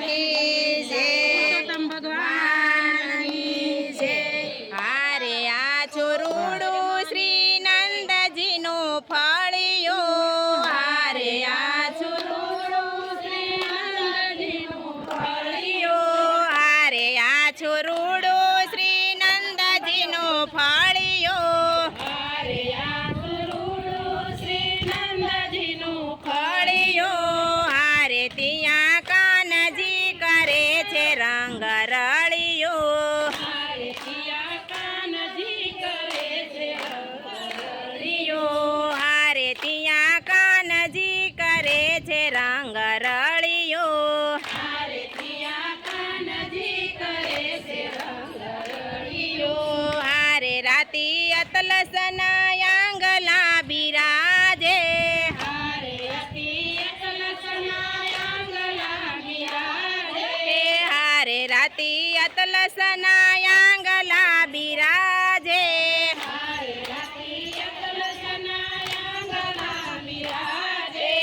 की जय भगवान की जय। हारे आ छोरूडू श्री नंदजी नो फळियो हारे आ छोरूडू श्री नंदजी नो फळियो हारे आ छोरूडू श्री नंदजी नो फळियो हारे आ छोरूडू श्री नंदजी नो फळियो हारे तिया कानजी करे छे रंग रळियो हारे तिया कानजी करे छे रंग रळियो हारे तिया कानजी करे छे रंग रळियो हारे तिया कानजी करे छे रंग रळियो हारे राती अतलसन यांगला बिराजे हारे राती अतलसन यांगला बिराजे हारे राती अतलसन यांगला बिराजे हारे राती अतलसन यांगला बिराजे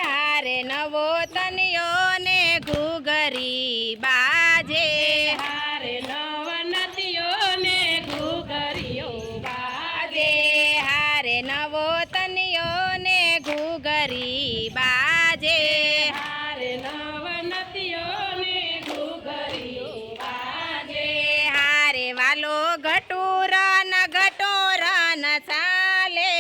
हारे नवो तनियो ने घुघरी बाजे हारे नवनतियो ने घुघरियो बाजे हारे नवो तनियो ने घुघरी बाजे हारे नवनतियो ने घुघरियो बाजे हारे वालो घटूर न घटोर न चाले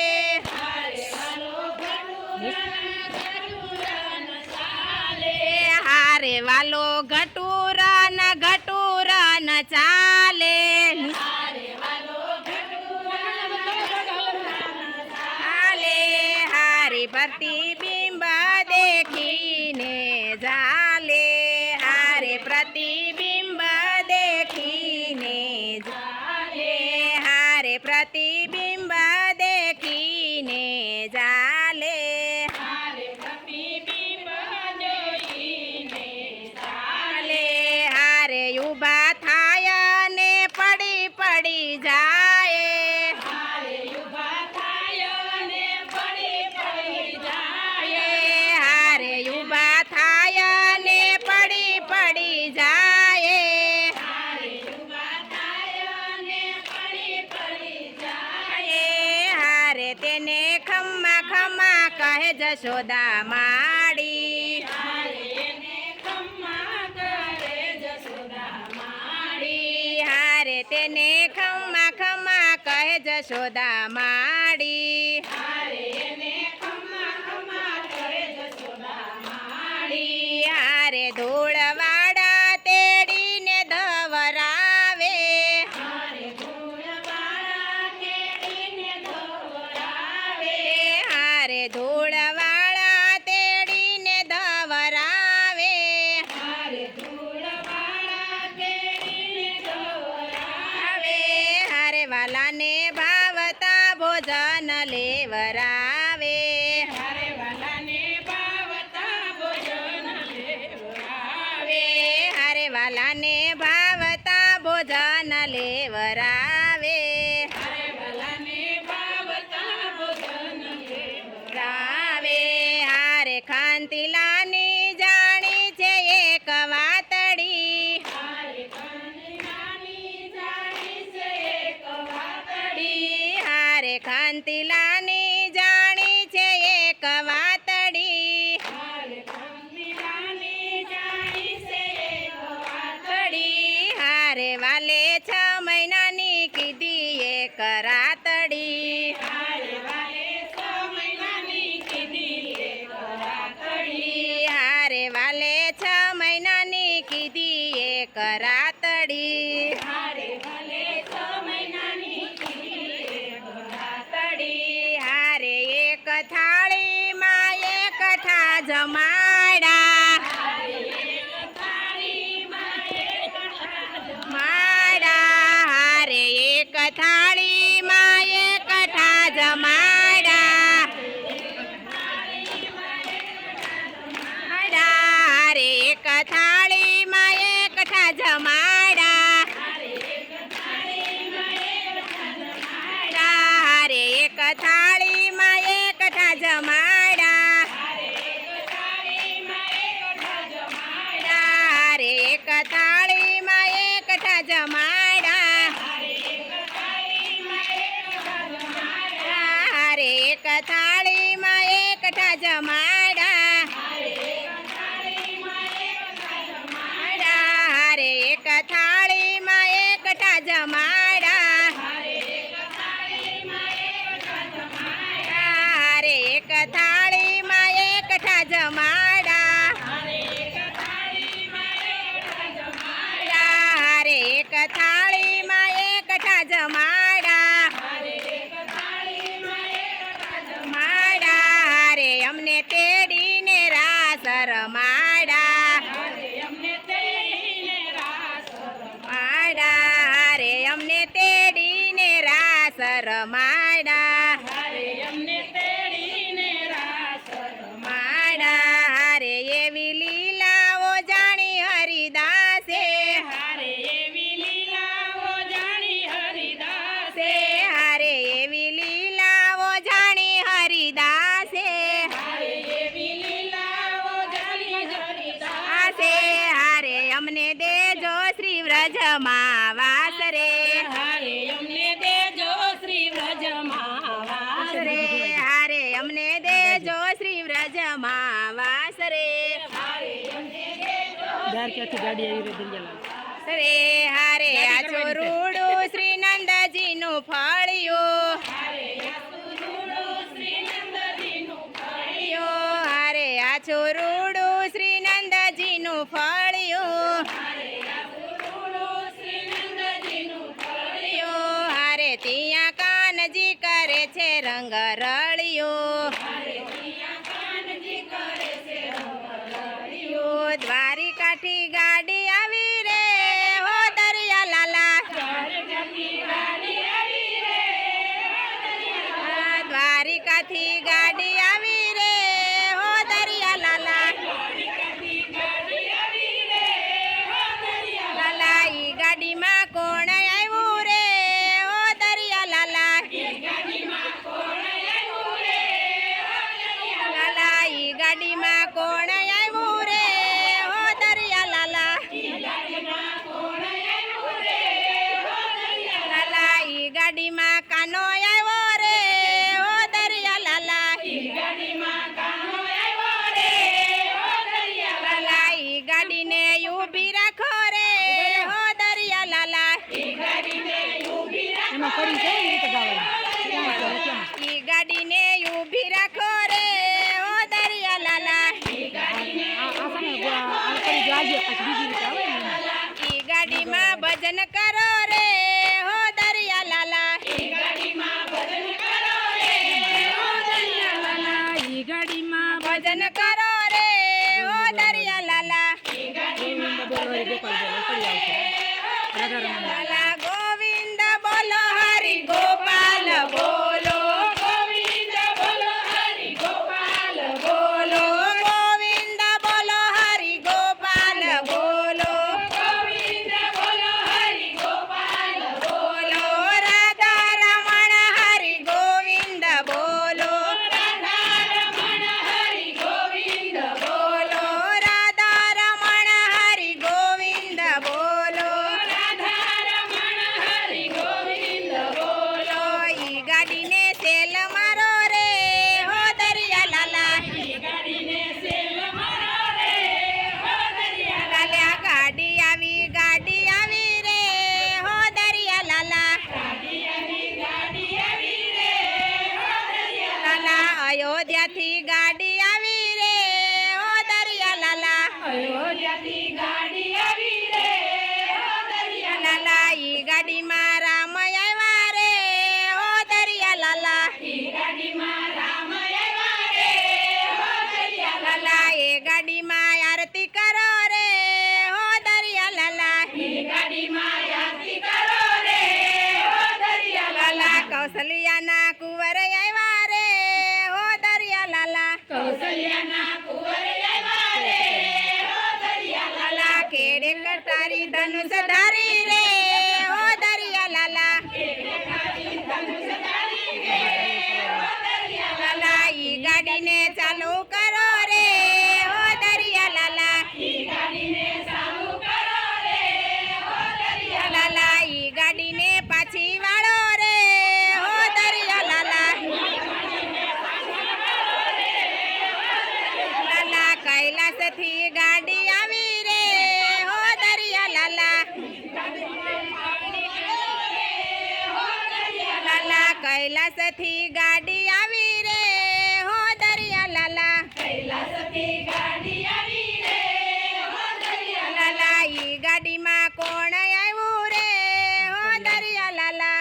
हारे वालो घटूर न चाले हारे वालो घटूर न घटूर न चाले हारे वालो घटूर न चाले हारे प्रतिबिंब देखीने झाले हारे प्रतिबिंब देखीने झाले हारे प्रतिबिंब देखीने झाले हारे प्रतिबिंब जोईने झाले हारे उभा थाय ने पड़ी पड़ी जाए हारे उभा थाय ने पड़ी पड़ी जाए हारे उभा थाय ने पड़ी पड़ी जाए हारे उभा थाय ने पड़ी पड़ी जाए हारे तेने खम्मा खम्मा कहे जशोदा माड़ी हारे ने खम्मा करे जशोदा माड़ी हारे तेने खम्मा खम्मा कहे जशोदा माड़ी हारे ने खम्मा खम्मा करे जशोदा माड़ी हारे धूळवाड़ा तेड़ीने धवरावे हारे धूळवाड़ा तेड़ीने धवरावे हारे धूळवाड़ा तेड़ीने धवरावे हारे धूळवाड़ा तेड़ीने धवरावे हारे वाला ने भावता भोजन लेवरावे हारे वाला ने भावता भोजन लेवरावे हारे वाला ने भावता भोजन लेवरावे हारे वाला ने भावता भोजन लेवरावे हारे खांतिलानी जाणी छे एक वातड़ी हारे खांतिलानी जाणी छे एक वातड़ी हारे खांतिलानी जाणी छे एक वातड़ी हारे खांतिलानी जाणी छे एक वातड़ी हारे वाले 6 महीनानी कीधी एक रातड़ी हारे वाले 6 महीनानी कीधी एक रातड़ी हारे वाले 6 महीनानी कीधी एक रातड़ी हारे वाले 6 महीनानी कीधी एक रातड़ी हारे एक थाळी मां एक ठा जमाड़ा हारे एक थाळी मां एक ठा जमाड़ा हारे एक थाळी मां एक ठा जमाड़ा हारे વ્રજમાં વાસ રે હારે અમને દેજો શ્રી વ્રજમાં વાસ રે હારે અમને દેજો શ્રી વ્રજમાં વાસ રે રે હારે આ છોરુડું શ્રી નંદજીનું ફળિયું હારે આ છોરુડું શ્રી નંદજીનું ફળિયું હારે ત્યાં કાનજી કરે છે રંગ રળિયો દ્વારિકાથી ગાડી આવી રે હો દરિયા લાલા દ્વારિકાથી ગાડી આવી રે હો દરિયા લાલા લાલા ઈ ગાડીમાં કોણ આવ્યું રે હો દરિયા લાલા લાલા ઈ ગાડીમાં કોણ આવ્યું રે હો દરિયા લાલા લાલા ઈ ગાડીમાં કાનો આવ્યો રે હો દરિયા લાલા લાલા ઈ ગાડીને ઊભી રાખો રે હો દરિયા લાલા ઈ ગાડીને ઊભી રાખો રે હો દરિયા લાલા ઈ ગાડીમાં ભજન કરો રે હો દરિયા લાલા ઈ ગાડીમાં ભજન કરો રે હો દરિયા લાલા લાલા ગોવિંદ બોલો હરિ ગોપાલ બોલો ગોવિંદ બોલો હરિ ગોપાલ બોલો ગોવિંદ બોલો હરિ ગોપાલ બોલો ગોવિંદ બોલો હરિ ગોપાલ બોલો રાધા રમણ હરિ ગોવિંદ બોલો રાધા રમણ હરિ ગોવિંદ બોલો રાધા રમણ હરિ ગોવિંદ બોલો રાધા રમણ હરિ ગોવિંદ બોલો ઈ ગાડીને સેલ મારો રે હો દરિયા લાલા ઈ ગાડીને સેલ મારો રે હો દરિયા લાલા ગાડી આવી રે હો દરિયા લાલા લાલા અયોધ્યાથી ગાડી આવી રે હો દરિયા લાલા લાલા ઈ ગાડીમાં રામ આવ્યા રે હો દરિયા લાલા લાલા એ ગાડીમાં આરતી કરો રે હો દરિયા લાલા લાલા કૌશલ્યાના કુંવર આવ્યા રે હો દરિયા લાલા લાલા કેડે કટારી ધનુષ ધારી રે હો દરિયા લાલા લાલા ઈ ગાડીને ચાલુ કરો રે હો દરિયા લાલા લાલા ઈ ગાડીને પાછી વાળો રે હો દરિયા લાલા લાલા કૈલાસથી ગાડી આવી રે હો દરિયા લાલા લાલા કૈલાસથી ગાડી આવી રે હો દરિયા લાલા લાલા ઈ ગાડીમાં કોણ આવ્યું રે હો દરિયા લાલા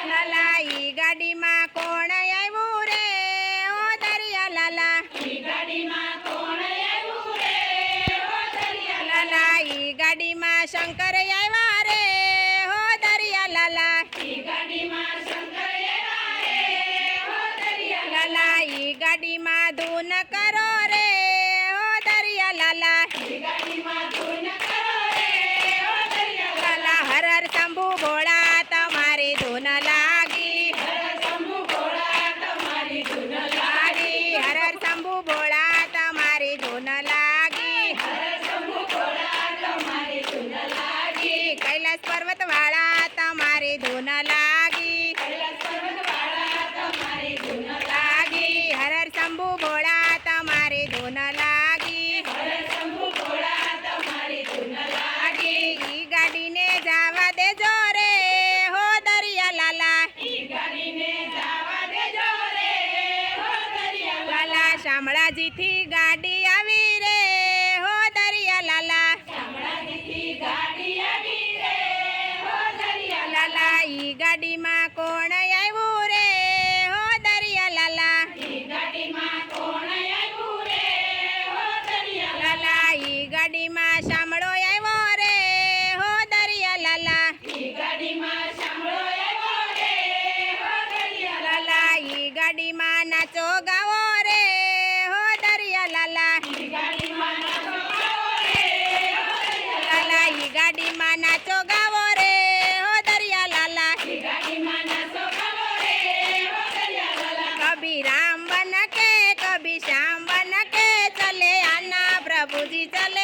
લાલા ઈ ગાડીમાં કોણ આવ્યું રે હો દરિયા લાલા લાલા ઈ ગાડીમાં શંકર આવ્યા રે હો દરિયા લાલા લાલા ઈ ગાડીમાં ધૂન કરો રે હો દરિયા લાલા લાલા હર હર શંભુ ભોળા તમારી ધૂન લાગી હર હર શંભુ ભોળા તમારી ધૂન લાગી હર હર શંભુ ભોળા તમારી ધૂન લાગી ધૂન લાગી શંભુ ભોળા તમારી ધૂન લાગી ઈ ગાડીને જાવા દેજો રે હો દરિયા લાલા ઈ ગાડીને જાવા દેજો રે હો દરિયા લાલા શામળાજીથી ગાડી આવી રે હો દરિયા લાલા શામળાજીથી ગાડી આવી રે હો દરિયા લાલા ઈ ગાડીમાં કોણ આવ્યું રે હો દરિયા લાલા ઈ ગાડીમાં કોણ આવ્યું રે હો દરિયા લાલા ઈ ગાડીમાં શામળો આવ્યો રે હો દરિયા લાલા ઈ ગાડીમાં શામળો આવ્યો રે હો દરિયા લાલા ઈ ગાડીમાં નાચો ગાવો રે હો દરિયા લાલા ઈ ગાડીમાં નાચો ગાવો રે હો દરિયા લાલા ઈ ગાડીમાં નાચો ગાવો રે હો દરિયા લાલા ઈ ગાડીમાં નાચો ગાવો રે હો દરિયા કભી રામ બન કે કભી શ્યામ બન કે ચલે આના પ્રભુજી ચલે